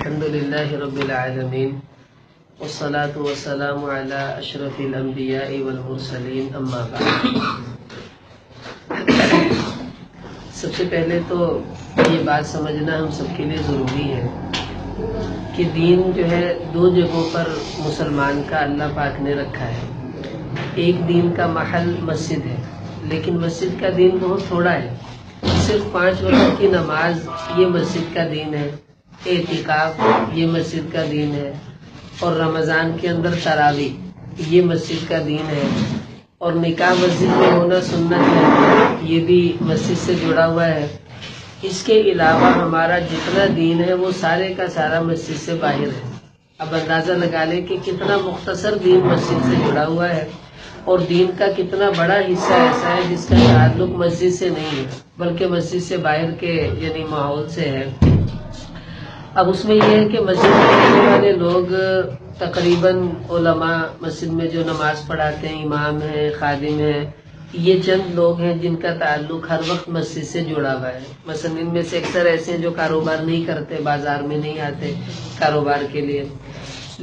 الحمد للہ رب العالمین والصلاة والسلام علی اشرف الانبیاء والمرسلین اما بعد۔ سب سے پہلے تو یہ بات سمجھنا ہم سب کے لیے ضروری ہے کہ دین جو ہے دو جگہوں پر مسلمان کا اللہ پاک نے رکھا ہے۔ ایک دین کا محل مسجد ہے، لیکن مسجد کا دین بہت تھوڑا ہے۔ صرف 5 وقت کی نماز یہ مسجد کا دین ہے، اعتکاف یہ مسجد کا دین ہے، اور رمضان کے اندر تراویح یہ مسجد کا دین ہے، اور نکاح مسجد میں ہونا سنت ہے، یہ بھی مسجد سے جڑا ہوا ہے۔ اس کے علاوہ ہمارا جتنا دین ہے وہ سارے کا سارا مسجد سے باہر ہے۔ اب اندازہ لگا لیں کہ کتنا مختصر دین مسجد سے جڑا ہوا ہے، اور دین کا کتنا بڑا حصہ ایسا ہے جس کا تعلق مسجد سے نہیں ہے بلکہ مسجد سے باہر کے یعنی ماحول سے ہے۔ اب اس میں یہ ہے کہ مسجد میں رہنے والے لوگ تقریباً علماء، مسجد میں جو نماز پڑھاتے ہیں، امام ہیں، خادم ہیں، یہ چند لوگ ہیں جن کا تعلق ہر وقت مسجد سے جڑا ہوا ہے۔ مثلا ان میں سے اکثر ایسے ہیں جو کاروبار نہیں کرتے، بازار میں نہیں آتے کاروبار کے لیے،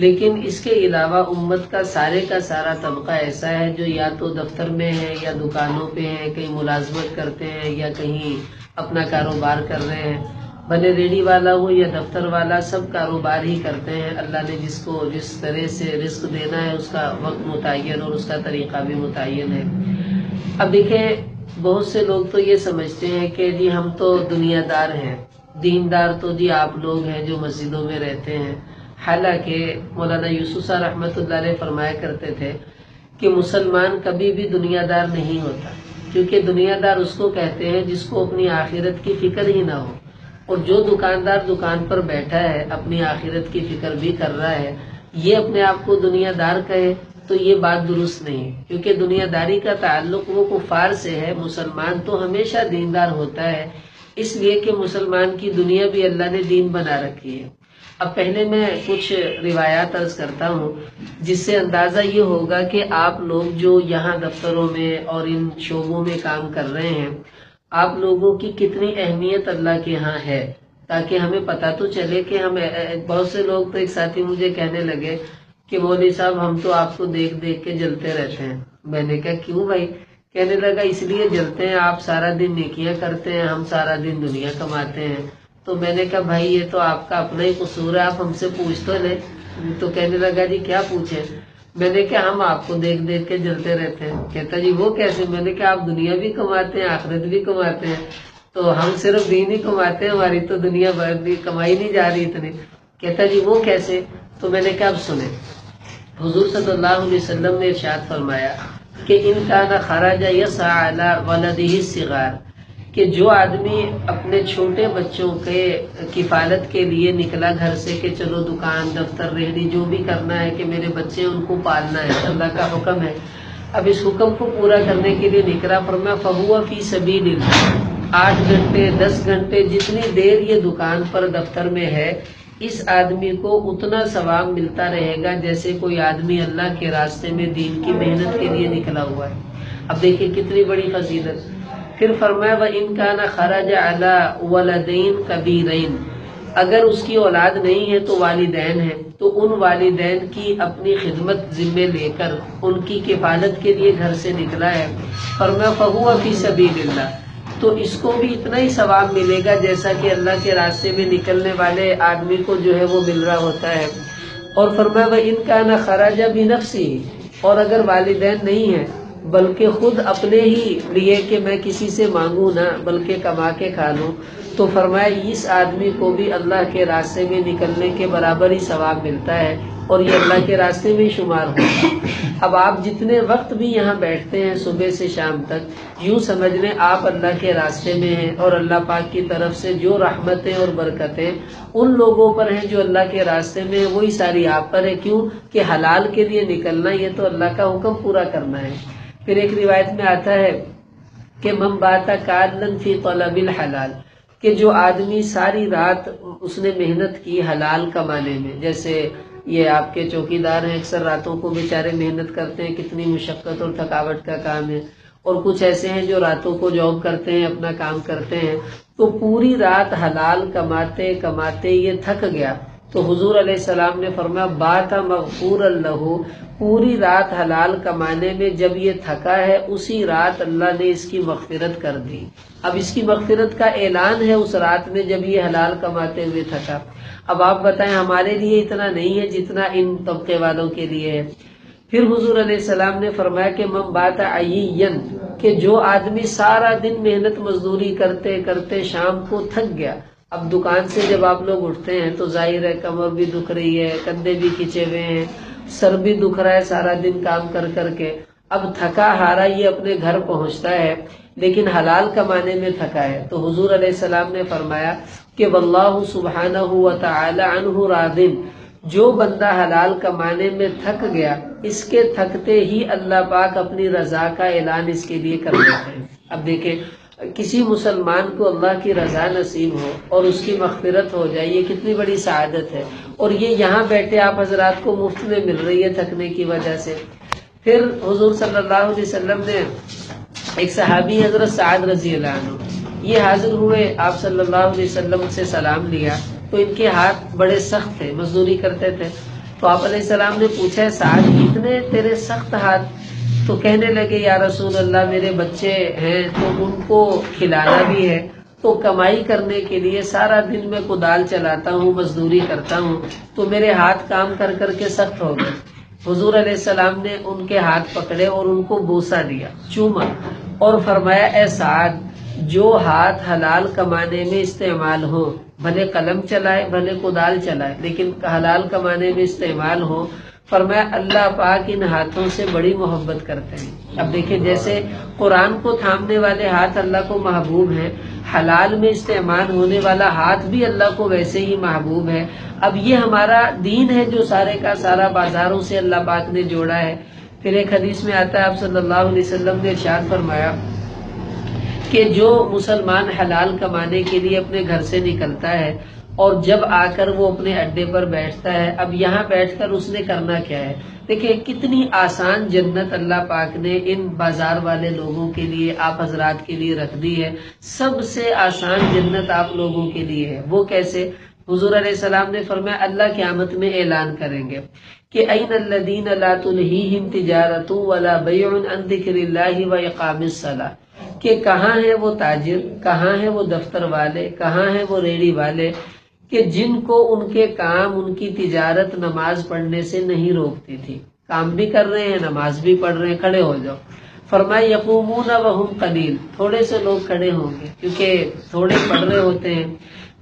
لیکن اس کے علاوہ امت کا سارا طبقہ ایسا ہے جو یا تو دفتر میں ہے یا دکانوں پہ ہیں، کہیں ملازمت کرتے ہیں یا کہیں اپنا کاروبار کر رہے ہیں۔ بھلے ریڈی والا ہو یا دفتر والا، سب کاروبار ہی کرتے ہیں۔ اللہ نے جس کو جس طرح سے رزق دینا ہے اس کا وقت متعین اور اس کا طریقہ بھی متعین ہے۔ اب دیکھیں، بہت سے لوگ تو یہ سمجھتے ہیں کہ جی ہم تو دنیا دار ہیں، دیندار تو جی آپ لوگ ہیں جو مسجدوں میں رہتے ہیں۔ حالانکہ مولانا یوسف صاحب رحمۃ اللہ علیہ فرمایا کرتے تھے کہ مسلمان کبھی بھی دنیا دار نہیں ہوتا، کیونکہ دنیا دار اس کو کہتے ہیں جس کو اپنی آخرت کی فکر ہی نہ ہو، اور جو دکاندار دکان پر بیٹھا ہے اپنی آخرت کی فکر بھی کر رہا ہے، یہ اپنے آپ کو دنیا دار کہے تو یہ بات درست نہیں ہے، کیونکہ دنیا داری کا تعلق وہ کفار سے ہے۔ مسلمان تو ہمیشہ دیندار ہوتا ہے، اس لیے کہ مسلمان کی دنیا بھی اللہ نے دین بنا رکھی ہے۔ اب پہلے میں کچھ روایات عرض کرتا ہوں جس سے اندازہ یہ ہوگا کہ آپ لوگ جو یہاں دفتروں میں اور ان شعبوں میں کام کر رہے ہیں، آپ لوگوں کی کتنی اہمیت اللہ کے ہاں ہے، تاکہ ہمیں پتہ تو چلے کہ ہم بہت سے لوگ تو ایک ساتھی مجھے کہنے لگے کہ مولوی صاحب ہم تو آپ کو دیکھ دیکھ کے جلتے رہتے ہیں۔ میں نے کہا کیوں بھائی؟ کہنے لگا اس لیے جلتے ہیں، آپ سارا دن نیکیاں کرتے ہیں، ہم سارا دن دنیا کماتے ہیں۔ تو میں نے کہا بھائی یہ تو آپ کا اپنا ہی قصور ہے، آپ ہم سے پوچھ تو لیں۔ تو کہنے لگا جی کیا پوچھیں؟ میں نے کہا ہم آپ کو دیکھ دیکھ کے جلتے رہتے ہیں۔ کہتا جی وہ کیسے؟ میں نے کہا آپ دنیا بھی کماتے ہیں، آخرت بھی کماتے ہیں، تو ہم صرف دین ہی کماتے ہیں، ہماری تو دنیا بھی کمائی نہیں جا رہی اتنی۔ کہتا جی وہ کیسے؟ تو میں نے کہا اب سنیں، حضور صلی اللہ علیہ وسلم نے ارشاد فرمایا کہ ان کان خرج یسعی علی ولدہ الصغار، کہ جو آدمی اپنے چھوٹے بچوں کے کفالت کے لیے نکلا گھر سے کہ چلو دکان، دفتر، ریہڑی جو بھی کرنا ہے کہ میرے بچے ان کو پالنا ہے، اللہ کا حکم ہے، اب اس حکم کو پورا کرنے کے لیے نکلا، فرمایا فہو فی سبیل اللہ، 8 گھنٹے 10 گھنٹے جتنی دیر یہ دکان پر دفتر میں ہے، اس آدمی کو اتنا ثواب ملتا رہے گا جیسے کوئی آدمی اللہ کے راستے میں دین کی محنت کے لیے نکلا ہوا ہے۔ اب دیکھیں کتنی بڑی فضیلت۔ پھر فرمایا وَإِن كَانَ خَرَجَ عَلَى وَلَدَيْن كَبِيرَيْن، اگر اس کی اولاد نہیں ہے تو والدین ہیں، تو ان والدین کی اپنی خدمت ذمے لے کر ان کی کفالت کے لیے گھر سے نکلا ہے، فرمایا فَهُوَ فِي سَبِيلِ اللَّهِ، تو اس کو بھی اتنا ہی ثواب ملے گا جیسا کہ اللہ کے راستے میں نکلنے والے آدمی کو جو ہے وہ مل رہا ہوتا ہے۔ اور فرمایا وَإِن كَانَ خَرَجَ بِنَفْسِهِ، اور اگر والدین نہیں ہیں بلکہ خود اپنے ہی لیے کہ میں کسی سے مانگوں نہ بلکہ کما کے کھا لوں، تو فرمایا اس آدمی کو بھی اللہ کے راستے میں نکلنے کے برابر ہی ثواب ملتا ہے، اور یہ اللہ کے راستے میں شمار ہوگا۔ اب آپ جتنے وقت بھی یہاں بیٹھتے ہیں صبح سے شام تک، یوں سمجھ لیں آپ اللہ کے راستے میں ہیں، اور اللہ پاک کی طرف سے جو رحمتیں اور برکتیں ان لوگوں پر ہیں جو اللہ کے راستے میں ہیں، وہی ساری آپ پر ہے۔ کیوں کہ حلال کے لیے نکلنا یہ تو اللہ کا حکم پورا کرنا ہے۔ پھر ایک روایت میں آتا ہے کہ من بات کالن فی طلب الحلال، کہ جو آدمی ساری رات اس نے محنت کی حلال کمانے میں، جیسے یہ آپ کے چوکیدار ہیں اکثر راتوں کو بیچارے محنت کرتے ہیں، کتنی مشقت اور تھکاوٹ کا کام ہے، اور کچھ ایسے ہیں جو راتوں کو جاب کرتے ہیں، اپنا کام کرتے ہیں، تو پوری رات حلال کماتے کماتے یہ تھک گیا، تو حضور علیہ السلام نے فرمایا بات مغفور لہو، پوری رات حلال کمانے میں جب یہ تھکا ہے اسی رات اللہ نے اس کی مغفرت کر دی۔ اب اس کی مغفرت کا اعلان ہے اس رات میں جب یہ حلال کماتے ہوئے تھکا۔ اب آپ بتائیں ہمارے لیے اتنا نہیں ہے جتنا ان طبقے والوں کے لیے ہے۔ پھر حضور علیہ السلام نے فرمایا کہ من بات عیین، کہ جو آدمی سارا دن محنت مزدوری کرتے کرتے شام کو تھک گیا۔ اب دکان سے جب آپ لوگ اٹھتے ہیں تو ظاہر ہے کمر بھی دکھ رہی ہے، کندھے بھی کھچے ہوئے ہیں، سر بھی دکھ رہا ہے سارا دن کام کر کر کے۔ اب تھکا ہارا یہ اپنے گھر پہنچتا ہے لیکن حلال کمانے میں تھکا ہے، تو حضور علیہ السلام نے فرمایا کہ واللہ سبحانہ وتعالی عنہ راضٍ، جو بندہ حلال کمانے میں تھک گیا اس کے تھکتے ہی اللہ پاک اپنی رضا کا اعلان اس کے لیے کر دیتے ہیں۔ اب دیکھیں کسی مسلمان کو اللہ کی رضا نصیب ہو اور اس کی مغفرت ہو جائے، یہ کتنی بڑی سعادت ہے، اور یہ یہاں بیٹھے آپ حضرات کو مفت میں مل رہی ہے تھکنے کی وجہ سے۔ پھر حضور صلی اللہ علیہ وسلم نے ایک صحابی حضرت سعد رضی اللہ عنہ یہ حاضر ہوئے، آپ صلی اللہ علیہ وسلم سے سلام لیا تو ان کے ہاتھ بڑے سخت تھے، مزدوری کرتے تھے۔ تو آپ علیہ السلام نے پوچھا سعد اتنے تیرے سخت ہاتھ؟ تو کہنے لگے یا رسول اللہ میرے بچے ہیں تو ان کو کھلانا بھی ہے، تو کمائی کرنے کے لیے سارا دن میں کدال چلاتا ہوں، مزدوری کرتا ہوں، تو میرے ہاتھ کام کر کر کے سخت ہو گئے۔ حضور علیہ السلام نے ان کے ہاتھ پکڑے اور ان کو بوسہ دیا، چوما، اور فرمایا اے سعد جو ہاتھ حلال کمانے میں استعمال ہو، بھلے قلم چلائے بھلے کدال چلائے لیکن حلال کمانے میں استعمال ہو، فرمایا اللہ پاک ان ہاتھوں سے بڑی محبت کرتے ہیں۔ اب دیکھیں جیسے قرآن کو تھامنے والے ہاتھ اللہ کو محبوب ہیں، حلال میں استعمال ہونے والا ہاتھ بھی اللہ کو ویسے ہی محبوب ہے۔ اب یہ ہمارا دین ہے جو سارے کا سارا بازاروں سے اللہ پاک نے جوڑا ہے۔ پھر ایک حدیث میں آتا ہے آپ صلی اللہ علیہ وسلم نے ارشاد فرمایا کہ جو مسلمان حلال کمانے کے لیے اپنے گھر سے نکلتا ہے اور جب آ کر وہ اپنے اڈے پر بیٹھتا ہے، اب یہاں بیٹھ کر اس نے کرنا کیا ہے؟ دیکھیں کتنی آسان جنت اللہ پاک نے ان بازار والے لوگوں کے لیے، آپ حضرات کے لیے رکھ دی ہے۔ سب سے آسان جنت آپ لوگوں کے لیے ہے۔ وہ کیسے؟ حضور علیہ السلام نے فرمایا اللہ قیامت میں اعلان کریں گے کہ این الذین لا تلہیہم تجارۃ ولا بیع عن ذکر اللہ واقام الصلاۃ، کہ کہاں ہے وہ تاجر، کہاں ہے وہ دفتر والے، کہاں ہے وہ ریڑھی والے کہ جن کو ان کے کام، ان کی تجارت نماز پڑھنے سے نہیں روکتی تھی۔ کام بھی کر رہے ہیں، نماز بھی پڑھ رہے ہیں، کھڑے ہو جاؤ۔ فرمایا یقومون وہم قلیل، تھوڑے سے لوگ کھڑے ہوں گے کیونکہ تھوڑے پڑھ رہے ہوتے ہیں۔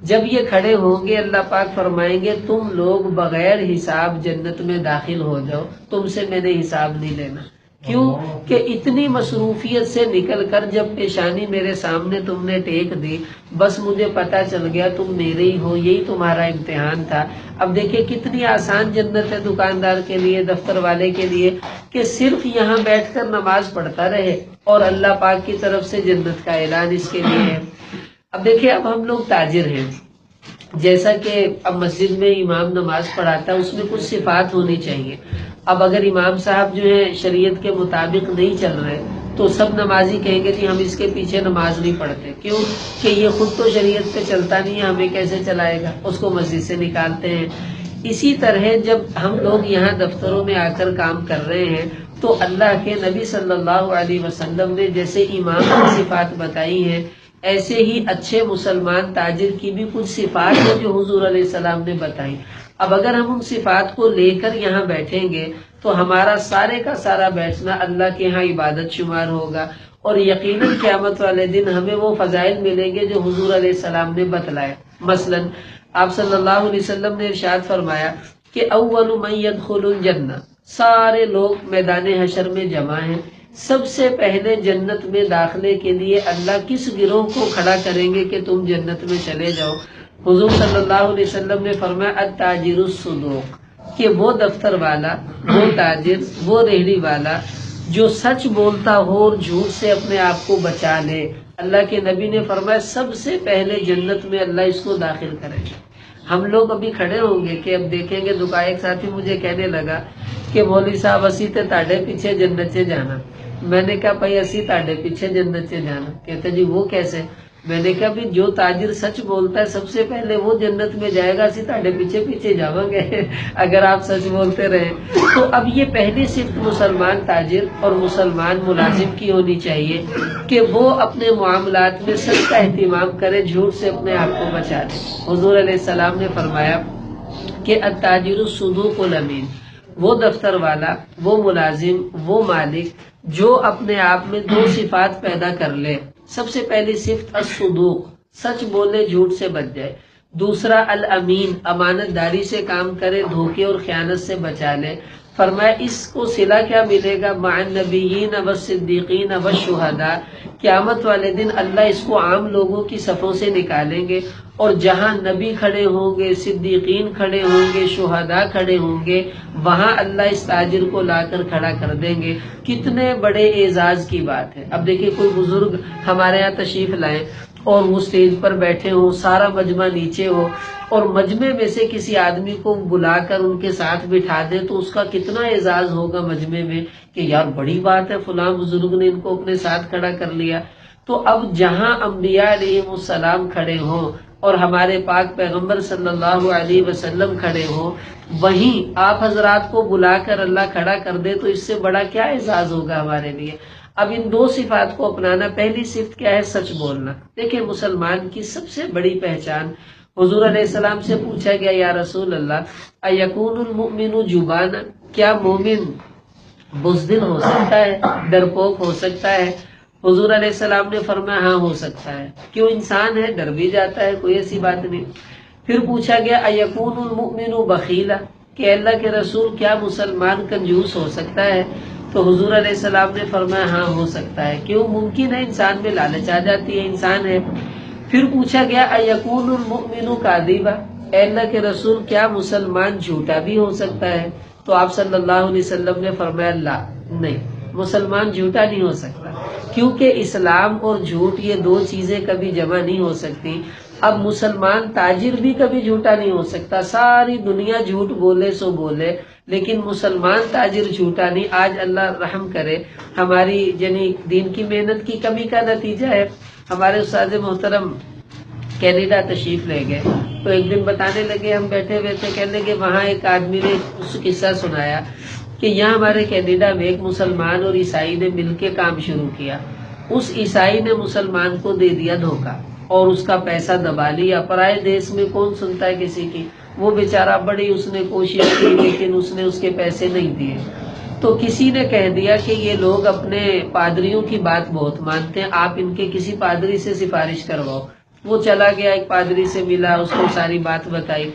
جب یہ کھڑے ہوں گے اللہ پاک فرمائیں گے تم لوگ بغیر حساب جنت میں داخل ہو جاؤ، تم سے میں نے حساب نہیں لینا۔ کیوں کہ اتنی مصروفیت سے نکل کر جب پیشانی میرے سامنے تم نے ٹیک دی، بس مجھے پتا چل گیا تم میرے ہی ہو، یہی تمہارا امتحان تھا۔ اب دیکھیں کتنی آسان جنت ہے دکاندار کے لیے، دفتر والے کے لیے، کہ صرف یہاں بیٹھ کر نماز پڑھتا رہے اور اللہ پاک کی طرف سے جنت کا اعلان اس کے لیے ہے۔ اب دیکھیں اب ہم لوگ تاجر ہیں، جیسا کہ اب مسجد میں امام نماز پڑھاتا ہے اس میں کچھ صفات ہونی چاہیے۔ اب اگر امام صاحب جو ہے شریعت کے مطابق نہیں چل رہے تو سب نمازی کہیں گے جی ہم اس کے پیچھے نماز نہیں پڑھتے، کیوں کہ یہ خود تو شریعت پہ چلتا نہیں ہے، ہمیں کیسے چلائے گا، اس کو مسجد سے نکالتے ہیں۔ اسی طرح جب ہم لوگ یہاں دفتروں میں آ کر کام کر رہے ہیں تو اللہ کے نبی صلی اللہ علیہ وسلم نے جیسے امام کی صفات بتائی ہیں، ایسے ہی اچھے مسلمان تاجر کی بھی کچھ صفات ہیں جو حضور علیہ السلام نے بتائی۔ اب اگر ہم ان صفات کو لے کر یہاں بیٹھیں گے تو ہمارا سارے کا سارا بیٹھنا اللہ کے ہاں عبادت شمار ہوگا، اور یقیناً قیامت والے دن ہمیں وہ فضائل ملیں گے جو حضور علیہ السلام نے بتلائے۔ مثلا آپ صلی اللہ علیہ وسلم نے ارشاد فرمایا کہ اول من يدخل الجنہ، سارے لوگ میدان حشر میں جمع ہیں، سب سے پہلے جنت میں داخلے کے لیے اللہ کس گروہ کو کھڑا کریں گے کہ تم جنت میں چلے جاؤ؟ حضور صلی اللہ علیہ وسلم نے فرمایا التاجر الصدوق، کہ وہ دفتر والا، وہ تاجر، وہ ریہڑی والا جو سچ بولتا ہو اور جھوٹ سے اپنے آپ کو بچا لے۔ اللہ کے نبی نے فرمایا سب سے پہلے جنت میں اللہ اس کو داخل کرے گا۔ ہم لوگ ابھی کھڑے ہوں گے کہ اب دیکھیں گے، دکان ایک ساتھی مجھے کہنے لگا کہ مولوی صاحب اسی تے تاڑے پیچھے جنت سے جانا۔ میں نے کہا بھائی اسی تاڑے پیچھے جنت سے جانا۔ کہتے جی وہ کیسے؟ میں نے کہا بھی جو تاجر سچ بولتا ہے سب سے پہلے وہ جنت میں جائے گا، اسی تھے پیچھے پیچھے جاؤں گے اگر آپ سچ بولتے رہے۔ تو اب یہ پہلی صفت مسلمان تاجر اور مسلمان ملازم کی ہونی چاہیے کہ وہ اپنے معاملات میں سچ کا اہتمام کرے، جھوٹ سے اپنے آپ کو بچا لے۔ حضور علیہ السلام نے فرمایا کہ التاجر الصدوق الامین، وہ دفتر والا، وہ ملازم، وہ مالک جو اپنے آپ میں دو صفات پیدا کر لے۔ سب سے پہلی صفت الصدوق، سچ بولے، جھوٹ سے بچ جائے۔ دوسرا الامین، امانت داری سے کام کرے، دھوکے اور خیانت سے بچا لے۔ فرمایا اس کو صلہ کیا ملے گا؟ مع النبیین والصدیقین والشہداء، قیامت والے دن اللہ اس کو عام لوگوں کی صفوں سے نکالیں گے، اور جہاں نبی کھڑے ہوں گے، صدیقین کھڑے ہوں گے، شہداء کھڑے ہوں گے، وہاں اللہ اس تاجر کو لا کر کھڑا کر دیں گے۔ کتنے بڑے اعزاز کی بات ہے۔ اب دیکھیں کوئی بزرگ ہمارے یہاں تشریف لائیں اور وہ سٹیج پر بیٹھے ہوں، سارا مجمع نیچے ہو، اور مجمع میں سے کسی آدمی کو بلا کر ان کے ساتھ بٹھا دیں تو اس کا کتنا اعزاز ہوگا مجمع میں کہ یار بڑی بات ہے، فلاں بزرگ نے ان کو اپنے ساتھ کھڑا کر لیا۔ تو اب جہاں انبیاء علیہ السلام کھڑے ہوں اور ہمارے پاک پیغمبر صلی اللہ علیہ وسلم کھڑے ہوں، وہیں آپ حضرات کو بلا کر اللہ کھڑا کر دے تو اس سے بڑا کیا اعزاز ہوگا ہمارے لیے۔ اب ان دو صفات کو اپنانا۔ پہلی صفت کیا ہے؟ سچ بولنا۔ دیکھیں مسلمان کی سب سے بڑی پہچان، حضور علیہ السلام سے پوچھا گیا یا رسول اللہ ایکون المؤمن جبانا، کیا مومن بزدل ہو سکتا ہے، ڈرپوک ہو سکتا ہے؟ حضور علیہ السلام نے فرمایا ہاں ہو سکتا ہے، کیوں؟ انسان ہے، ڈر بھی جاتا ہے، کوئی ایسی بات نہیں۔ پھر پوچھا گیا ایکون المؤمن بخیلا، کہ اللہ کے رسول کیا مسلمان کنجوس ہو سکتا ہے؟ تو حضور علیہ السلام نے فرمایا ہاں ہو سکتا ہے، کیوں؟ ممکن ہے، انسان میں لالچ آ جاتی ہے، انسان ہے۔ پھر پوچھا گیا ایکون المؤمن کاذبا، اے اللہ کے رسول کیا مسلمان جھوٹا بھی ہو سکتا ہے؟ تو آپ صلی اللہ علیہ وسلم نے فرمایا لا، نہیں، مسلمان جھوٹا نہیں ہو سکتا، کیونکہ اسلام اور جھوٹ یہ دو چیزیں کبھی جمع نہیں ہو سکتی۔ اب مسلمان تاجر بھی کبھی جھوٹا نہیں ہو سکتا، ساری دنیا جھوٹ بولے سو بولے، لیکن مسلمان تاجر جھوٹا نہیں۔ آج اللہ رحم کرے، ہماری یعنی دین کی محنت کی کمی کا نتیجہ ہے، ہمارے استاد محترم کینیڈا تشریف لے گئے تو ایک دن بتانے لگے، ہم بیٹھے ہوئے تھے، کہنے لگے وہاں ایک آدمی نے اس قصہ سنایا کہ یہاں ہمارے کینیڈا میں ایک مسلمان اور عیسائی نے مل کے کام شروع کیا۔ اس عیسائی نے مسلمان کو دے دیا دھوکہ اور اس کا پیسہ دبا لیا۔ پرائے دیش میں کون سنتا ہے کسی کی؟ وہ بیچارہ بڑی اس نے کوشش کی لیکن اس نے اس کے پیسے نہیں دیے۔ تو کسی نے کہہ دیا کہ یہ لوگ اپنے پادریوں کی بات بہت مانتے ہیں، آپ ان کے کسی پادری سے سفارش کرواؤ۔ وہ چلا گیا، ایک پادری سے ملا، اس کو ساری بات بتائی،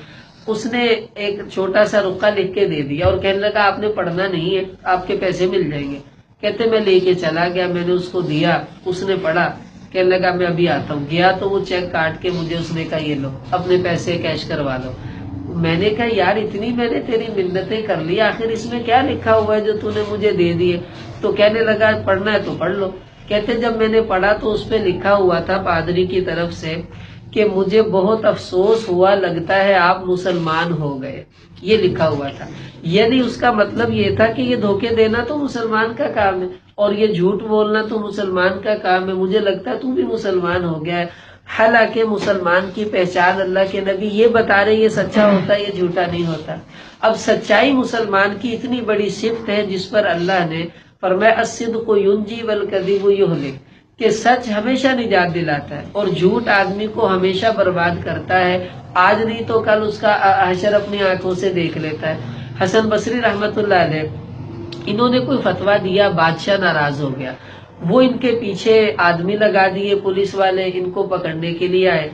اس نے ایک چھوٹا سا رقہ لکھ کے دے دیا اور کہنے لگا آپ نے پڑھنا نہیں ہے، آپ کے پیسے مل جائیں گے۔ کہتے میں لے کے چلا گیا، میں نے اس کو دیا، اس نے پڑھا، کہنے لگا میں ابھی آتا ہوں۔ گیا تو وہ چیک کاٹ کے مجھے اس نے کہا یہ لو اپنے پیسے کیش کروا لو۔ میں نے کہا یار اتنی میں نے تیری منتیں کر لی، آخر اس میں کیا لکھا ہوا ہے جو تو نے مجھے دے دیے؟ تو کہنے لگا پڑھنا ہے تو پڑھ لو۔ کہتے جب میں نے پڑھا تو اس پہ لکھا ہوا تھا پادری کی طرف سے کہ مجھے بہت افسوس ہوا، لگتا ہے آپ مسلمان ہو گئے، یہ لکھا ہوا تھا۔ یعنی اس کا مطلب یہ تھا کہ یہ دھوکے دینا تو مسلمان کا کام ہے اور یہ جھوٹ بولنا تو مسلمان کا کام ہے، مجھے لگتا ہے تو بھی مسلمان ہو گیا ہے۔ حالانکہ مسلمان کی پہچان اللہ کے نبی یہ بتا رہے یہ سچا ہوتا ہے، یہ جھوٹا نہیں ہوتا۔ اب سچائی مسلمان کی اتنی بڑی صفت ہے جس پر اللہ نے فرمایا الصدق ینجی والکذب یہلک، کہ سچ ہمیشہ نجات دلاتا ہے اور جھوٹ آدمی کو ہمیشہ برباد کرتا ہے، آج نہیں تو کل اس کا حشر اپنی آنکھوں سے دیکھ لیتا ہے۔ حسن بصری رحمت اللہ علیہ، انہوں نے کوئی فتویٰ دیا، بادشاہ ناراض ہو گیا، وہ ان کے پیچھے آدمی لگا دیے، پولیس والے ان کو پکڑنے کے لیے آئے،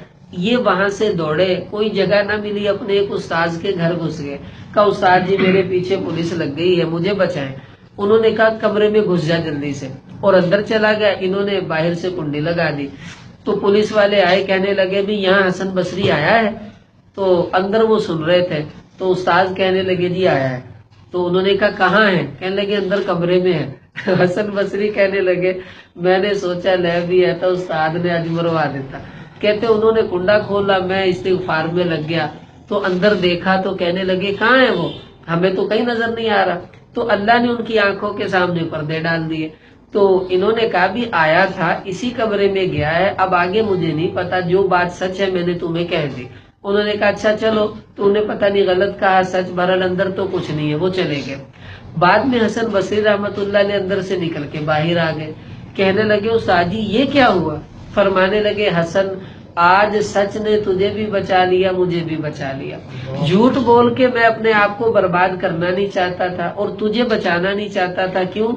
یہ وہاں سے دوڑے، کوئی جگہ نہ ملی، اپنے ایک استاذ کے گھر گھس گئے، کہا استاد جی میرے پیچھے پولیس لگ گئی ہے، مجھے بچائیں۔ انہوں نے کہا کمرے میں گھس جا جلدی سے، اور اندر چلا گیا، انہوں نے باہر سے کنڈی لگا دی۔ تو پولیس والے آئے، کہنے لگے بھی یہاں حسن بصری آیا ہے؟ تو اندر وہ سن رہے تھے، تو استاد کہنے لگے جی آیا ہے۔ تو انہوں نے کہا کہاں ہے؟ کہنے لگے اندر کمرے میں ہے۔ حسن بصری کہنے لگے میں نے سوچا لے بھی ہے تو استاد نے اج مروا دیتا۔ کہتے انہوں نے کنڈا کھولا، میں استغفار میں لگ گیا، تو اندر دیکھا تو کہنے لگے کہاں ہے وہ؟ ہمیں تو کہیں نظر نہیں آ رہا۔ تو اللہ نے ان کی آنکھوں کے سامنے پردے ڈال دیے۔ تو انہوں نے کہا بھی آیا تھا اسی کمرے میں گیا ہے، اب آگے مجھے نہیں پتا، جو بات سچ ہے میں نے تمہیں کہہ دی۔ انہوں نے کہا اچھا چلو، تو انہیں پتہ نہیں غلط کہا سچ، بہرحال اندر تو کچھ نہیں ہے، وہ چلے گئے۔ بعد میں حسن بصری رحمت اللہ علیہ اندر سے نکل کے باہر آ گئے، کہنے لگے استاد جی یہ کیا ہوا؟ فرمانے لگے حسن آج سچ نے تجھے بھی بچا لیا، مجھے بھی بچا لیا۔ جھوٹ بول کے میں اپنے آپ کو برباد کرنا نہیں چاہتا تھا اور تجھے بچانا نہیں چاہتا تھا۔ کیوں؟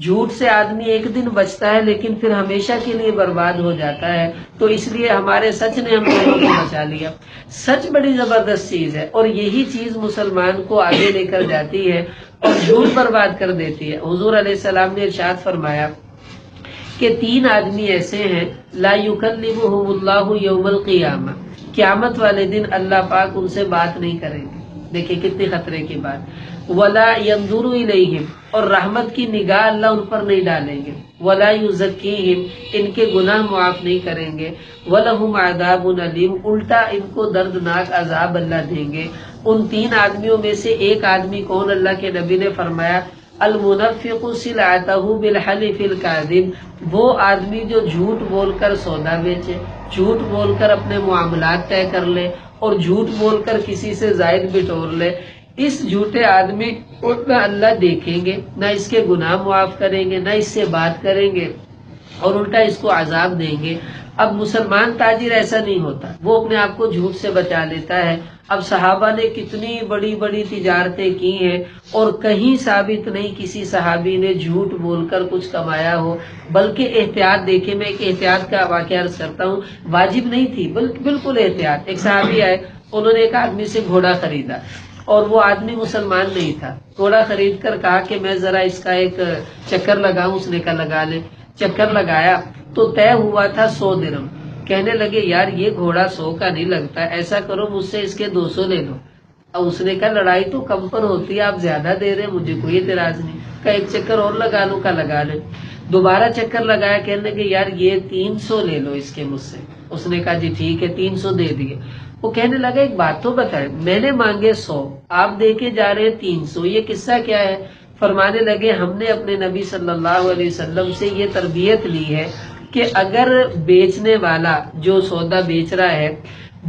جھوٹ سے آدمی ایک دن بچتا ہے لیکن پھر ہمیشہ کے لیے برباد ہو جاتا ہے، تو اس لیے ہمارے سچ نے ہم دونوں کو بچا لیا۔ سچ بڑی زبردست چیز ہے اور یہی چیز مسلمان کو آگے لے کر جاتی ہے اور جھوٹ برباد کر دیتی ہے۔ حضور علیہ السلام نے ارشاد فرمایا کہ 3 آدمی ایسے ہیں لا یکلمہم اللہ یوم القیامہ، قیامت والے دن اللہ پاک ان سے بات نہیں کریں گے۔ دیکھیں کتنے خطرے کی بات۔ ولا ینظر الیہم، اور رحمت کی نگاہ اللہ ان پر نہیں ڈالیں گے۔ ولا یزکیہم، ان کے گناہ معاف نہیں کریں گے۔ ولہم عذاب علیم، الٹا ان کو دردناک عذاب اللہ دیں گے۔ ان 3 آدمیوں میں سے ایک آدمی کون؟ اللہ کے نبی نے فرمایا المنفق سلعتہ بالحلف الکاذب، وہ آدمی جو جھوٹ بول کر سودا بیچے، جھوٹ بول کر اپنے معاملات طے کر لے اور جھوٹ بول کر کسی سے زائد بٹور لے، اس جھوٹے آدمی کو نہ اللہ دیکھیں گے، نہ اس کے گناہ معاف کریں گے، نہ اس سے بات کریں گے اور الٹا اس کو عذاب دیں گے۔ اب مسلمان تاجر ایسا نہیں ہوتا، وہ اپنے آپ کو جھوٹ سے بچا لیتا ہے۔ اب صحابہ نے کتنی بڑی بڑی تجارتیں کی ہیں اور کہیں ثابت نہیں کسی صحابی نے جھوٹ بول کر کچھ کمایا ہو، بلکہ احتیاط۔ دیکھیں میں ایک احتیاط کا واقعہ عرض کرتا ہوں، واجب نہیں تھی بالکل احتیاط۔ ایک صحابی آئے، انہوں نے ایک آدمی سے گھوڑا خریدا اور وہ آدمی مسلمان نہیں تھا۔ گھوڑا خرید کر کہا کہ میں ذرا اس کا ایک چکر لگاؤں، اس نے کہا لگا لے۔ چکر لگایا تو طے ہوا تھا 100 درہم۔ کہنے لگے یار یہ گھوڑا 100 کا نہیں لگتا، ایسا کرو مجھ سے اس کے 200 لے لو۔ اب اس نے کہا لڑائی تو کم پر ہوتی ہے، آپ زیادہ دے رہے ہیں، مجھے کوئی اعتراض نہیں۔ کہا ایک چکر اور لگا لوں؟ کا لگا لے۔ دوبارہ چکر لگایا، کہنے لگے یار یہ 300 لے لو اس کے مجھ سے۔ اس نے کہا جی ٹھیک ہے، 300 دے دیے۔ وہ کہنے لگا ایک بات تو بتائیں، میں نے مانگے 100، آپ دے کے جا رہے ہیں 300، یہ قصہ کیا ہے؟ فرمانے لگے ہم نے اپنے نبی صلی اللہ علیہ وسلم سے یہ تربیت لی ہے کہ اگر بیچنے والا جو سودا بیچ رہا ہے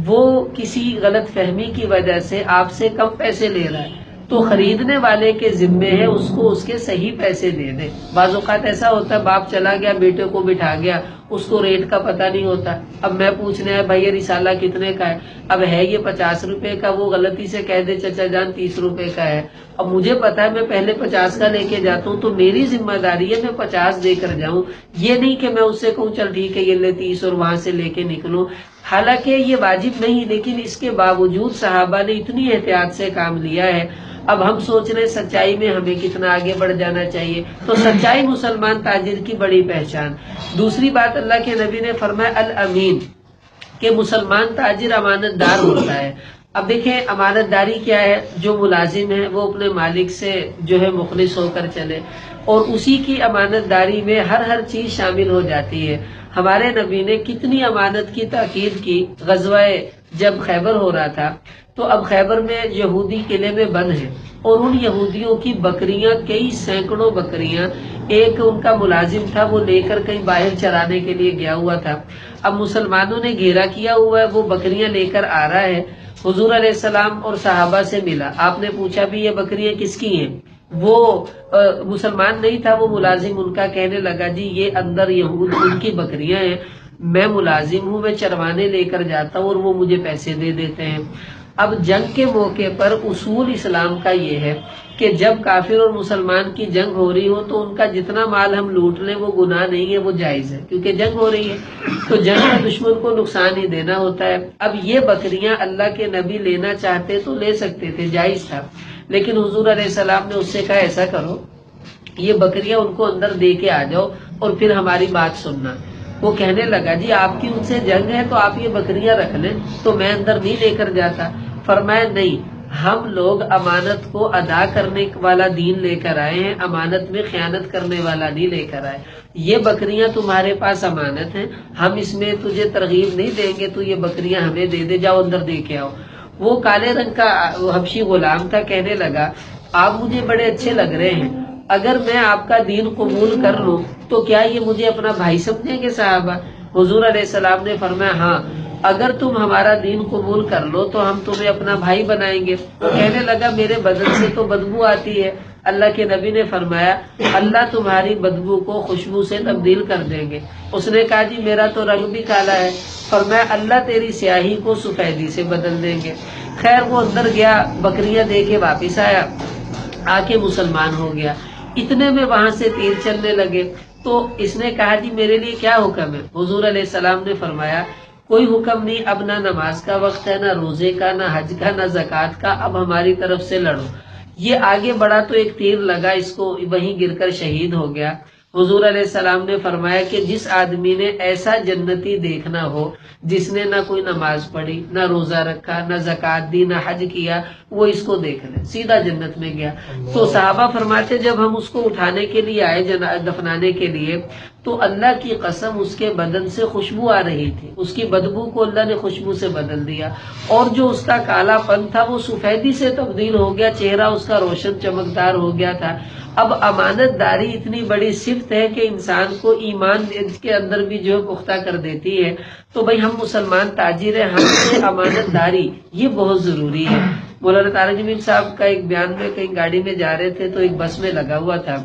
وہ کسی غلط فہمی کی وجہ سے آپ سے کم پیسے لے رہا ہے تو خریدنے والے کے ذمے ہے اس کو اس کے صحیح پیسے دے دے۔ بعض اوقات ایسا ہوتا ہے باپ چلا گیا، بیٹے کو بٹھا گیا، اس کو ریٹ کا پتہ نہیں ہوتا، اب میں پوچھنے ہے بھائی یہ رسالہ کتنے کا ہے؟ اب ہے یہ 50 روپے کا، وہ غلطی سے کہہ دے چچا جان 30 روپے کا ہے۔ اب مجھے پتا ہے میں پہلے 50 کا لے کے جاتا ہوں تو میری ذمہ داری ہے میں 50 دے کر جاؤں، یہ نہیں کہ میں اس سے کہوں چل ٹھیک ہے یہ لے 30 اور وہاں سے لے کے نکلوں۔ حالانکہ یہ واجب نہیں، لیکن اس کے باوجود صحابہ نے اتنی احتیاط سے کام لیا ہے۔ اب ہم سوچ رہے سچائی میں ہمیں کتنا آگے بڑھ جانا چاہیے، تو سچائی مسلمان تاجر کی بڑی پہچان۔ دوسری بات اللہ کے نبی نے فرمایا الامین، کہ مسلمان تاجر امانت دار ہوتا ہے۔ اب دیکھیں امانت داری کیا ہے؟ جو ملازم ہے وہ اپنے مالک سے جو ہے مخلص ہو کر چلے، اور اسی کی امانت داری میں ہر چیز شامل ہو جاتی ہے۔ ہمارے نبی نے کتنی امانت کی تاکید کی۔ غزوہ جب خیبر ہو رہا تھا تو اب خیبر میں یہودی قلعے میں بند ہیں اور ان یہودیوں کی بکریاں، کئی سینکڑوں بکریاں، ایک ان کا ملازم تھا وہ لے کر کہیں باہر چرانے کے لیے گیا ہوا تھا۔ اب مسلمانوں نے گھیرا کیا ہوا ہے، وہ بکریاں لے کر آ رہا ہے۔ حضور علیہ السلام اور صحابہ سے ملا، آپ نے پوچھا بھی یہ بکریاں کس کی ہیں؟ وہ مسلمان نہیں تھا، وہ ملازم ان کا، کہنے لگا جی یہ اندر یہود ان کی بکریاں ہیں، میں ملازم ہوں، میں چروانے لے کر جاتا ہوں اور وہ مجھے پیسے دے دیتے ہیں۔ اب جنگ کے موقع پر اصول اسلام کا یہ ہے کہ جب کافر اور مسلمان کی جنگ ہو رہی ہو تو ان کا جتنا مال ہم لوٹ لیں وہ گناہ نہیں ہے، وہ جائز ہے، کیونکہ جنگ ہو رہی ہے تو جنگ میں دشمن کو نقصان ہی دینا ہوتا ہے۔ اب یہ بکریاں اللہ کے نبی لینا چاہتے تو لے سکتے تھے، جائز تھا، لیکن حضور علیہ السلام نے اس سے کہا ایسا کرو یہ بکریاں ان کو اندر دے کے آ جاؤ اور پھر ہماری بات سننا۔ وہ کہنے لگا جی آپ کی ان سے جنگ ہے تو آپ یہ بکریاں رکھ لیں، تو میں اندر نہیں لے کر جاتا۔ فرمایا نہیں، ہم لوگ امانت کو ادا کرنے والا دین لے کر آئے ہیں، امانت میں خیانت کرنے والا نہیں لے کر آئے۔ یہ بکریاں تمہارے پاس امانت ہیں، ہم اس میں تجھے ترغیب نہیں دیں گے، تو یہ بکریاں ہمیں دے دے، جاؤ اندر دے کے آؤ۔ وہ کالے رنگ کا حبشی غلام تھا، کہنے لگا آپ مجھے بڑے اچھے لگ رہے ہیں اگر میں آپ کا دین قبول کر لوں تو کیا یہ مجھے اپنا بھائی سمجھیں گے صحابہ؟ حضور علیہ السلام نے فرمایا ہاں، اگر تم ہمارا دین قبول کر لو تو ہم تمہیں اپنا بھائی بنائیں گے۔ وہ کہنے لگا میرے بدن سے تو بدبو آتی ہے۔ اللہ کے نبی نے فرمایا اللہ تمہاری بدبو کو خوشبو سے تبدیل کر دیں گے۔ اس نے کہا جی میرا تو رنگ بھی کالا ہے۔ فرمایا اللہ تیری سیاہی کو سفیدی سے بدل دیں گے۔ خیر وہ اندر گیا، بکریاں دے کے واپس آیا، آ کے مسلمان ہو گیا۔ اتنے میں وہاں سے تیر چلنے لگے تو اس نے کہا جی میرے لیے کیا حکم ہے؟ حضور علیہ السلام نے فرمایا کوئی حکم نہیں، اب نہ نماز کا وقت ہے، نہ روزے کا، نہ حج کا، نہ زکوٰۃ کا، اب ہماری طرف سے لڑو۔ یہ آگے بڑھا تو ایک تیر لگا، اس کو وہیں گر کر شہید ہو گیا۔ حضور علیہ السلام نے فرمایا کہ جس آدمی نے ایسا جنتی دیکھنا ہو جس نے نہ کوئی نماز پڑھی، نہ روزہ رکھا، نہ زکوٰۃ دی، نہ حج کیا، وہ اس کو دیکھ لے، سیدھا جنت میں گیا۔ تو صحابہ فرماتے جب ہم اس کو اٹھانے کے لیے آئے، دفنانے کے لیے، تو اللہ کی قسم اس کے بدن سے خوشبو آ رہی تھی، اس کی بدبو کو اللہ نے خوشبو سے بدل دیا، اور جو اس کا کالا پن تھا وہ سفیدی سے تبدیل ہو گیا، چہرہ اس کا روشن چمکدار ہو گیا تھا۔ اب امانت داری اتنی بڑی صفت ہے کہ انسان کو ایمان کے اندر بھی جو پختہ کر دیتی ہے۔ تو بھائی ہم مسلمان تاجر ہیں، ہم سے امانت داری یہ بہت ضروری ہے۔ مولانا طارق جمیل صاحب کا ایک بیان میں کہیں گاڑی میں جا رہے تھے تو ایک بس میں لگا ہوا تھا،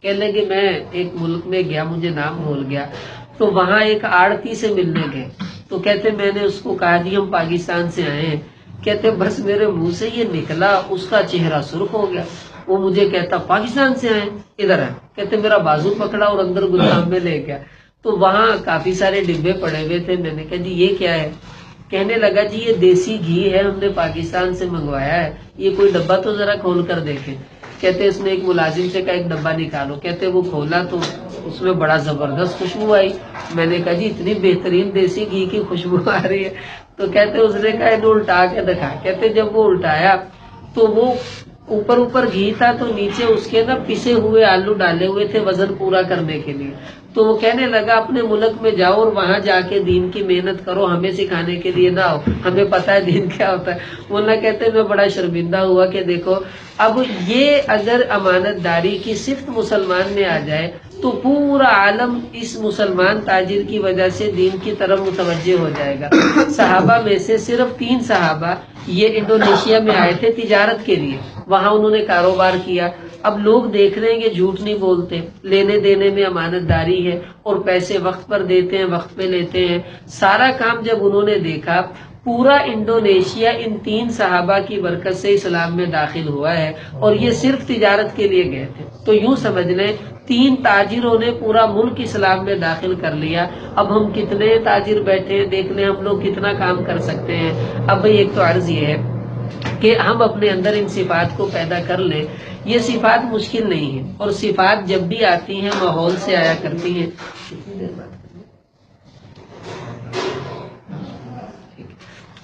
کہنے لگے میں ایک ملک میں گیا، مجھے نام بھول گیا، تو وہاں ایک آڑتی سے ملنے گئے، تو کہتے میں نے اس کو کہا جی ہم پاکستان سے آئے ہیں، کہتے بس میرے منہ سے یہ نکلا، اس کا چہرہ سرخ ہو گیا۔ وہ مجھے کہتا پاکستان سے آئے، ادھر ہے، کہتے میرا بازو پکڑا اور اندر گدام میں لے گیا۔ تو وہاں کافی سارے ڈبے پڑے ہوئے تھے، میں نے کہا جی یہ کیا ہے؟ کہنے لگا جی یہ دیسی گھی ہے، ہم نے پاکستان سے منگوایا ہے، یہ کوئی ڈبہ تو ذرا کھول کر دیکھیں۔ کہتے اس نے ایک ملازم سے کہا ایک ڈبہ نکالو، کہتے وہ کھولا تو اس میں بڑا زبردست خوشبو آئی۔ میں نے کہا جی اتنی بہترین دیسی گھی کی خوشبو آ رہی ہے؟ تو کہتے اس نے کہا انہوں الٹا کے دکھا، کہتے جب وہ الٹایا تو وہ اوپر گھی تھا تو نیچے اس کے نا پسے ہوئے آلو ڈالے ہوئے تھے وزن پورا کرنے کے لیے۔ تو وہ کہنے لگا اپنے ملک میں جاؤ اور وہاں جا کے دین کی محنت کرو، ہمیں سکھانے کے لیے نہ آؤ، ہمیں پتہ ہے دین کیا ہوتا ہے۔ وہ نہ کہتے میں بڑا شرمندہ ہوا کہ دیکھو اب یہ اگر امانت داری کی صفت مسلمان میں آ جائے تو پورا عالم اس مسلمان تاجر کی وجہ سے دین کی طرف متوجہ ہو جائے گا۔ صحابہ میں سے صرف 3 صحابہ یہ انڈونیشیا میں آئے تھے تجارت کے لیے، وہاں انہوں نے کاروبار کیا۔ اب لوگ دیکھ رہے ہیں کہ جھوٹ نہیں بولتے، لینے دینے میں امانت داری ہے اور پیسے وقت پر دیتے ہیں، وقت پہ لیتے ہیں، سارا کام جب انہوں نے دیکھا پورا انڈونیشیا ان 3 صحابہ کی برکت سے اسلام میں داخل ہوا ہے، اور یہ صرف تجارت کے لیے گئے تھے۔ تو یوں سمجھ لیں 3 تاجروں نے پورا ملک اسلام میں داخل کر لیا۔ اب ہم کتنے تاجر بیٹھے ہیں، دیکھ لیں ہم لوگ کتنا کام کر سکتے ہیں۔ اب بھئی ایک تو عرض یہ ہے کہ ہم اپنے اندر ان صفات کو پیدا کر لیں، یہ صفات مشکل نہیں ہے، اور صفات جب بھی آتی ہیں ماحول سے آیا کرتی ہیں۔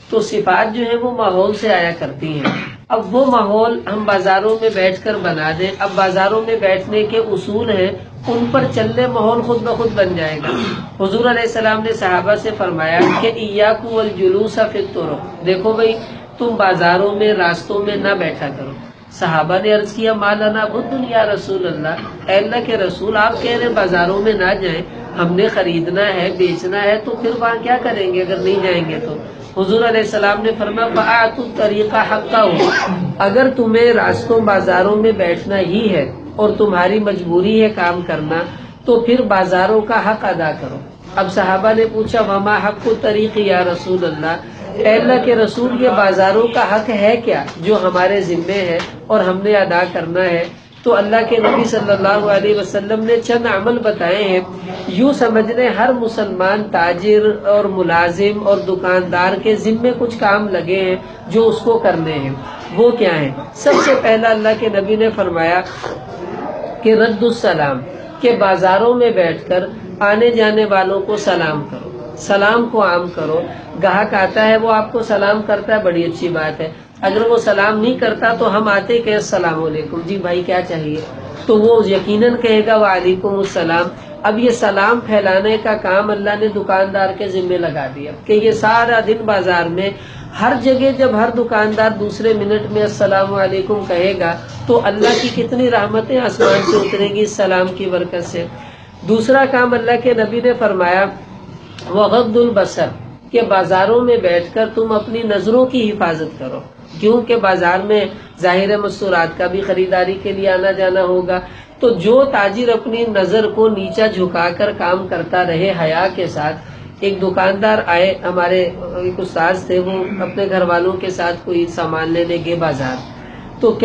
تو صفات جو ہے وہ ماحول سے آیا کرتی ہیں۔ اب وہ ماحول ہم بازاروں میں بیٹھ کر بنا دیں، اب بازاروں میں بیٹھنے کے اصول ہیں، ان پر چلنے ماحول خود بخود بن جائے گا۔ حضور علیہ السلام نے صحابہ سے فرمایا کہ ایاکم والجلوس فی الطرق، دیکھو بھئی تم بازاروں میں راستوں میں نہ بیٹھا کرو۔ صحابہ نے عرض کیا ما لنا بد یا رسول اللہ، اے اللہ کے رسول آپ کہہ رہے ہیں بازاروں میں نہ جائیں، ہم نے خریدنا ہے بیچنا ہے تو پھر وہاں کیا کریں گے اگر نہیں جائیں گے تو؟ حضور علیہ السلام نے فرمایا فَأَعْطُوا الطَّرِيقَ حَقَّهُ، اگر تمہیں راستوں بازاروں میں بیٹھنا ہی ہے اور تمہاری مجبوری ہے کام کرنا تو پھر بازاروں کا حق ادا کرو۔ اب صحابہ نے پوچھا وما حق الطریق یا رسول اللہ، اے اللہ کے رسول یہ بازاروں کا حق ہے کیا جو ہمارے ذمے ہے اور ہم نے ادا کرنا ہے؟ تو اللہ کے نبی صلی اللہ علیہ وسلم نے چند عمل بتائے ہیں۔ یوں سمجھ لیں ہر مسلمان تاجر اور ملازم اور دکاندار کے ذمے کچھ کام لگے ہیں جو اس کو کرنے ہیں۔ وہ کیا ہیں؟ سب سے پہلا اللہ کے نبی نے فرمایا کہ رد السلام، کہ بازاروں میں بیٹھ کر آنے جانے والوں کو سلام کرو، سلام کو عام کرو۔ گاہک آتا ہے وہ آپ کو سلام کرتا ہے، بڑی اچھی بات ہے، اگر وہ سلام نہیں کرتا تو ہم آتے کہ السلام علیکم، جی بھائی کیا چاہیے، تو وہ یقیناً کہے گا وعلیکم السلام۔ اب یہ سلام پھیلانے کا کام اللہ نے دکاندار کے ذمے لگا دیا کہ یہ سارا دن بازار میں ہر جگہ جب ہر دکاندار دوسرے منٹ میں السلام علیکم کہے گا تو اللہ کی کتنی رحمتیں آسمان سے اتریں گی اس سلام کی برکت سے۔ دوسرا کام اللہ کے نبی نے فرمایا وغض البصر، کہ بازاروں میں بیٹھ کر تم اپنی نظروں کی حفاظت کرو، کیونکہ بازار میں ظاہر مستورات کا بھی خریداری کے لیے آنا جانا ہوگا، تو جو تاجر اپنی نظر کو نیچا جھکا کر کام کرتا رہے حیا کے ساتھ۔ ایک دکاندار آئے، ہمارے ایک استاذ تھے، وہ اپنے گھر والوں کے ساتھ کوئی سامان لینے گئے بازار، تو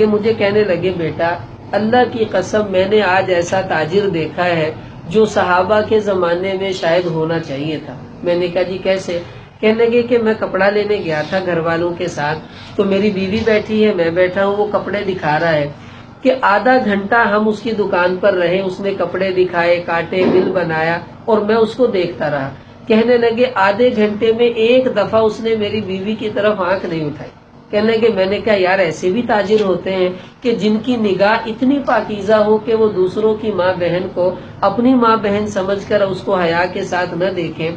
مجھے کہنے لگے بیٹا اللہ کی قسم میں نے آج ایسا تاجر دیکھا ہے جو صحابہ کے زمانے میں شاید ہونا چاہیے تھا۔ میں نے کہا جی کیسے؟ کہنے لگے کہ میں کپڑا لینے گیا تھا گھر والوں کے ساتھ، تو میری بیوی بیٹھی ہے، میں بیٹھا ہوں، وہ کپڑے دکھا رہا ہے کہ آدھا گھنٹہ ہم اس کی دکان پر رہے، اس نے کپڑے دکھائے، کاٹے، بل بنایا اور میں اس کو دیکھتا رہا۔ کہنے لگے آدھے گھنٹے میں ایک دفعہ اس نے میری بیوی کی طرف آنکھ نہیں اٹھائی۔ کہنے لگے میں نے کہا یار ایسے بھی تاجر ہوتے ہیں کہ جن کی نگاہ اتنی پاکیزہ ہو کہ وہ دوسروں کی ماں بہن کو اپنی ماں بہن سمجھ کر اس کو حیا کے ساتھ نہ دیکھیں۔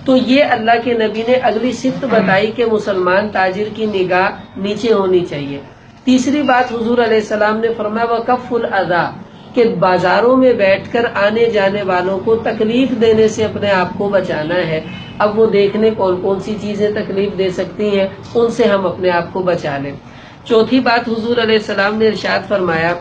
تو یہ اللہ کے نبی نے اگلی صفت بتائی کہ مسلمان تاجر کی نگاہ نیچے ہونی چاہیے۔ تیسری بات حضور علیہ السلام نے فرمایا وکف الاذی، کہ بازاروں میں بیٹھ کر آنے جانے والوں کو تکلیف دینے سے اپنے آپ کو بچانا ہے۔ اب وہ دیکھنے کون کون سی چیزیں تکلیف دے سکتی ہیں، ان سے ہم اپنے آپ کو بچا لیں۔ چوتھی بات حضور علیہ السلام نے ارشاد فرمایا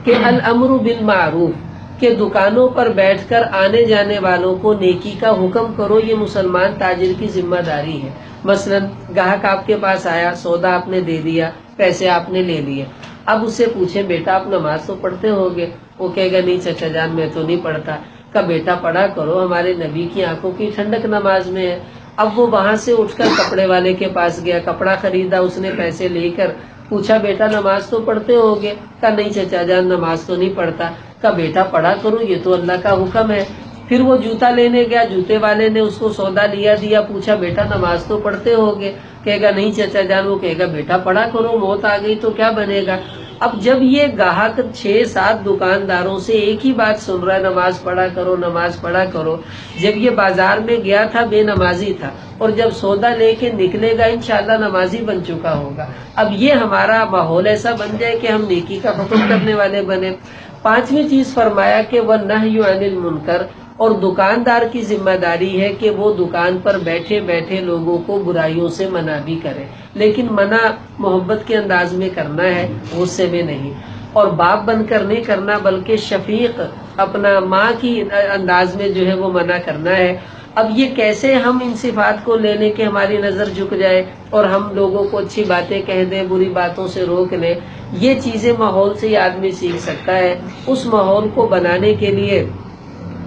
کہ الامر بالمعروف، کہ دکانوں پر بیٹھ کر آنے جانے والوں کو نیکی کا حکم کرو، یہ مسلمان تاجر کی ذمہ داری ہے۔ مثلا گاہک آپ کے پاس آیا، سودا آپ نے دے دیا، پیسے آپ نے لے لیے، اب اس سے پوچھیں بیٹا آپ نماز تو پڑھتے ہوگے؟ وہ کہے گا نہیں چچا جان میں تو نہیں پڑھتا۔ کہ بیٹا پڑھا کرو، ہمارے نبی کی آنکھوں کی ٹھنڈک نماز میں ہے۔ اب وہ وہاں سے اٹھ کر کپڑے والے کے پاس گیا، کپڑا خریدا، اس نے پیسے لے کر پوچھا بیٹا نماز تو پڑھتے ہوگے؟ کہا نہیں چچا جان نماز تو نہیں پڑھتا۔ کہا بیٹا پڑھا کرو، یہ تو اللہ کا حکم ہے۔ پھر وہ جوتا لینے گیا، جوتے والے نے اس کو سودا دیا، پوچھا بیٹا نماز تو پڑھتے ہوگے؟ کہے گا نہیں چچا جان۔ وہ کہے گا بیٹا پڑھا کرو، موت آ گئی تو کیا بنے گا؟ اب جب یہ گاہک 6-7 دکانداروں سے ایک ہی بات سن رہا ہے نماز پڑھا کرو نماز پڑھا کرو، جب یہ بازار میں گیا تھا بے نمازی تھا، اور جب سودا لے کے نکلے گا انشاءاللہ نمازی بن چکا ہوگا۔ اب یہ ہمارا ماحول ایسا بن جائے کہ ہم نیکی کا حکم کرنے والے بنے۔ پانچویں چیز فرمایا کہ وَالنَّهْيُ عَنِ الْمُنْكَرِ، اور دکاندار کی ذمہ داری ہے کہ وہ دکان پر بیٹھے بیٹھے لوگوں کو برائیوں سے منع بھی کرے، لیکن منع محبت کے انداز میں کرنا ہے، غصے میں نہیں، اور باپ بن کر نہیں کرنا بلکہ شفیق اپنا ماں کی انداز میں جو ہے وہ منع کرنا ہے۔ اب یہ کیسے ہم ان صفات کو لے لیں کہ ہماری نظر جھک جائے اور ہم لوگوں کو اچھی باتیں کہہ دیں، بری باتوں سے روک لیں، یہ چیزیں ماحول سے ہی آدمی سیکھ سکتا ہے۔ اس ماحول کو بنانے کے لیے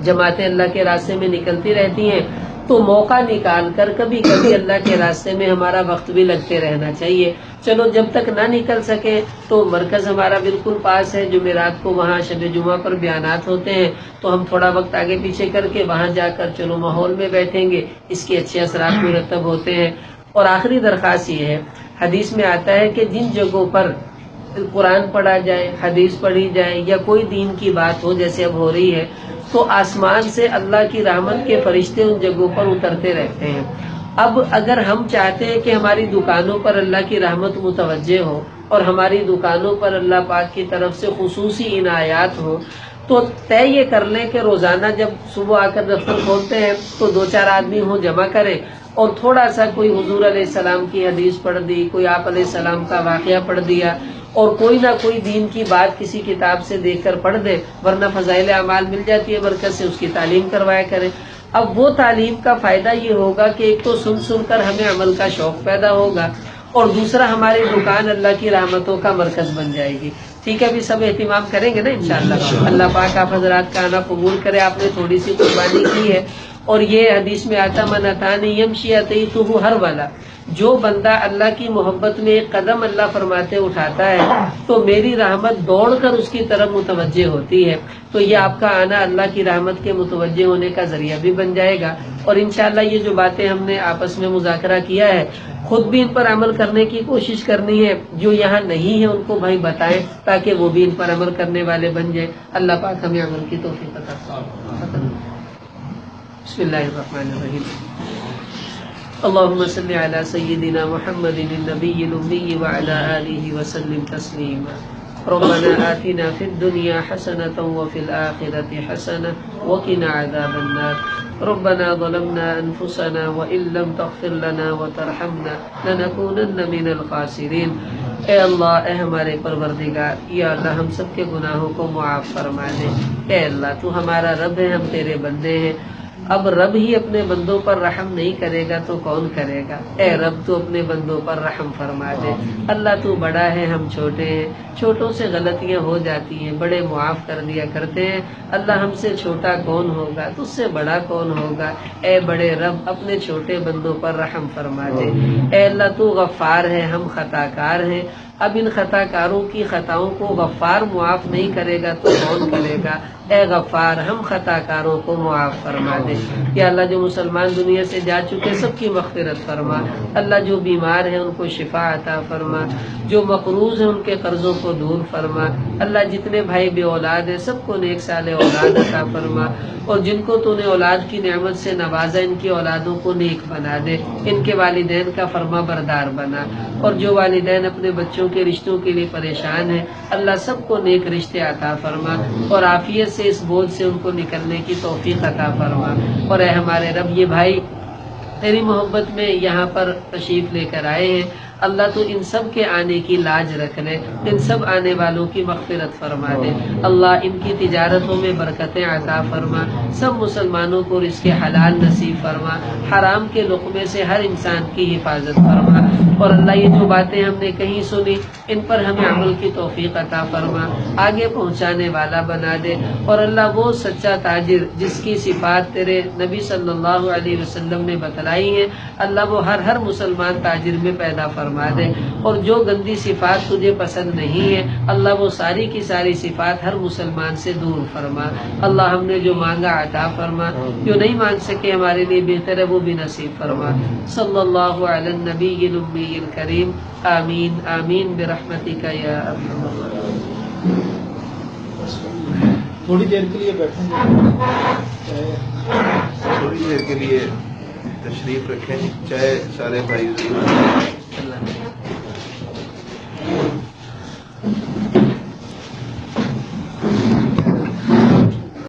جماعتیں اللہ کے راستے میں نکلتی رہتی ہیں، تو موقع نکال کر کبھی کبھی اللہ کے راستے میں ہمارا وقت بھی لگتے رہنا چاہیے۔ چلو جب تک نہ نکل سکے تو مرکز ہمارا بالکل پاس ہے، جمعرات کو وہاں شب جمعہ پر بیانات ہوتے ہیں، تو ہم تھوڑا وقت آگے پیچھے کر کے وہاں جا کر چلو ماحول میں بیٹھیں گے، اس کے اچھے اثرات مرتب ہوتے ہیں۔ اور آخری درخواست یہ ہے، حدیث میں آتا ہے کہ جن جگہوں پر قرآن پڑھا جائے، حدیث پڑھی جائے، یا کوئی دین کی بات ہو جیسے اب ہو رہی ہے، تو آسمان سے اللہ کی رحمت کے فرشتے ان جگہوں پر اترتے رہتے ہیں۔ اب اگر ہم چاہتے ہیں کہ ہماری دکانوں پر اللہ کی رحمت متوجہ ہو اور ہماری دکانوں پر اللہ پاک کی طرف سے خصوصی عنایات ہو، تو طے یہ کر لیں کہ روزانہ جب صبح آ کر دفتر کھولتے ہیں تو 2-4 آدمی ہوں جمع کریں، اور تھوڑا سا کوئی حضور علیہ السلام کی حدیث پڑھ دی، کوئی آپ علیہ السلام کا واقعہ پڑھ دیا، اور کوئی نہ کوئی دین کی بات کسی کتاب سے دیکھ کر پڑھ دے، ورنہ فضائل اعمال مل جاتی ہے برکت سے، اس کی تعلیم کروایا کریں۔ اب وہ تعلیم کا فائدہ یہ ہوگا کہ ایک تو سن کر ہمیں عمل کا شوق پیدا ہوگا، اور دوسرا ہماری دکان اللہ کی رحمتوں کا مرکز بن جائے گی۔ ٹھیک ہے، ابھی سب اہتمام کریں گے نا انشاءاللہ۔ اللہ پاک آپ حضرات کا آنا قبول کرے۔ آپ نے تھوڑی سی قربانی کی ہے، اور یہ حدیث میں آتا من اتانی یمشی اتیتہ ہرولا، جو بندہ اللہ کی محبت میں ایک قدم اللہ فرماتے اٹھاتا ہے تو میری رحمت دوڑ کر اس کی طرف متوجہ ہوتی ہے۔ تو یہ آپ کا آنا اللہ کی رحمت کے متوجہ ہونے کا ذریعہ بھی بن جائے گا، اور انشاءاللہ یہ جو باتیں ہم نے آپس میں مذاکرہ کیا ہے خود بھی ان پر عمل کرنے کی کوشش کرنی ہے، جو یہاں نہیں ہے ان کو بھائی بتائیں تاکہ وہ بھی ان پر عمل کرنے والے بن جائیں۔ اللہ پاک ہمیں عمل کی توفیق عطا فرمائے۔ بسم اللہ الرحمن الرحیم۔ اللهم صل على سيدنا محمد النبي الأمي وعلى آله وسلم تسليما۔ ربنا آتنا في الدنيا حسنة وفي الآخرة حسنة وقنا عذاب النار۔ ربنا ظلمنا أنفسنا وإن لم تغفر لنا وترحمنا لنكونن من الخاسرين۔ اے اللہ، اے ہمارے پروردگار، یا اللہ ہم سب کے گناہوں کو معاف فرما دے۔ اے اللہ، تو ہمارا رب ہے، ہم تیرے بندے ہیں۔ اب رب ہی اپنے بندوں پر رحم نہیں کرے گا تو کون کرے گا؟ اے رب، تو اپنے بندوں پر رحم فرما دے۔ اللہ تو بڑا ہے، ہم چھوٹے ہیں، چھوٹوں سے غلطیاں ہو جاتی ہیں، بڑے معاف کر دیا کرتے ہیں۔ اللہ ہم سے چھوٹا کون ہوگا؟ تجھ سے بڑا کون ہوگا؟ اے بڑے رب، اپنے چھوٹے بندوں پر رحم فرما دے۔ اے اللہ، تو غفار ہے، ہم خطا کار ہیں۔ اب ان خطا کاروں کی خطاؤں کو غفار معاف نہیں کرے گا تو کون کرے گا؟ اے غفار، ہم خطا کاروں کو معاف فرما دے۔ یا اللہ، جو مسلمان دنیا سے جا چکے سب کی مغفرت فرما۔ اللہ، جو بیمار ہیں ان کو شفا عطا فرما، جو مقروض ہیں ان کے قرضوں کو دور فرما۔ اللہ، جتنے بھائی بے اولاد ہیں سب کو نیک صالح اولاد عطا فرما، اور جن کو تو نے اولاد کی نعمت سے نوازا ان کی اولادوں کو نیک بنا دے، ان کے والدین کا فرما بردار بنا، اور جو والدین اپنے بچوں کے رشتوں کے لیے پریشان ہیں اللہ سب کو نیک رشتے عطا فرما، اور عافیت سے اس بوجھ سے ان کو نکلنے کی توفیق عطا فرما۔ اور اے ہمارے رب، یہ بھائی تیری محبت میں یہاں پر تشریف لے کر آئے ہیں، اللہ تو ان سب کے آنے کی لاج رکھ لے، ان سب آنے والوں کی مغفرت فرما دے۔ اللہ، ان کی تجارتوں میں برکتیں عطا فرما، سب مسلمانوں کو رزق حلال نصیب فرما، حرام کے لقمے سے ہر انسان کی حفاظت فرما۔ اور اللہ، یہ جو باتیں ہم نے کہیں سنی ان پر ہمیں عمل کی توفیق عطا فرما، آگے پہنچانے والا بنا دے۔ اور اللہ، وہ سچا تاجر جس کی صفات تیرے نبی صلی اللہ علیہ وسلم نے بتلائی ہیں، اللہ وہ ہر مسلمان تاجر میں پیدا فرما دے۔ اور جو گندی صفات تجھے پسند نہیں ہے اللہ، وہ ساری کی ساری صفات ہر مسلمان سے دور فرما۔ اللہ، ہم نے جو مانگا عطا فرما، جو نہیں مانگ سکے ہمارے لیے بہتر ہے وہ بھی نصیب فرما۔ صلی اللہ علی النبی الامی الکریم، آمین آمین برحمتک یا ارحم الراحمین۔ تھوڑی دیر کے لیے بیٹھیں گے، تھوڑی دیر کے لیے تشریف رکھیں، چاہے سارے بھائی اللہ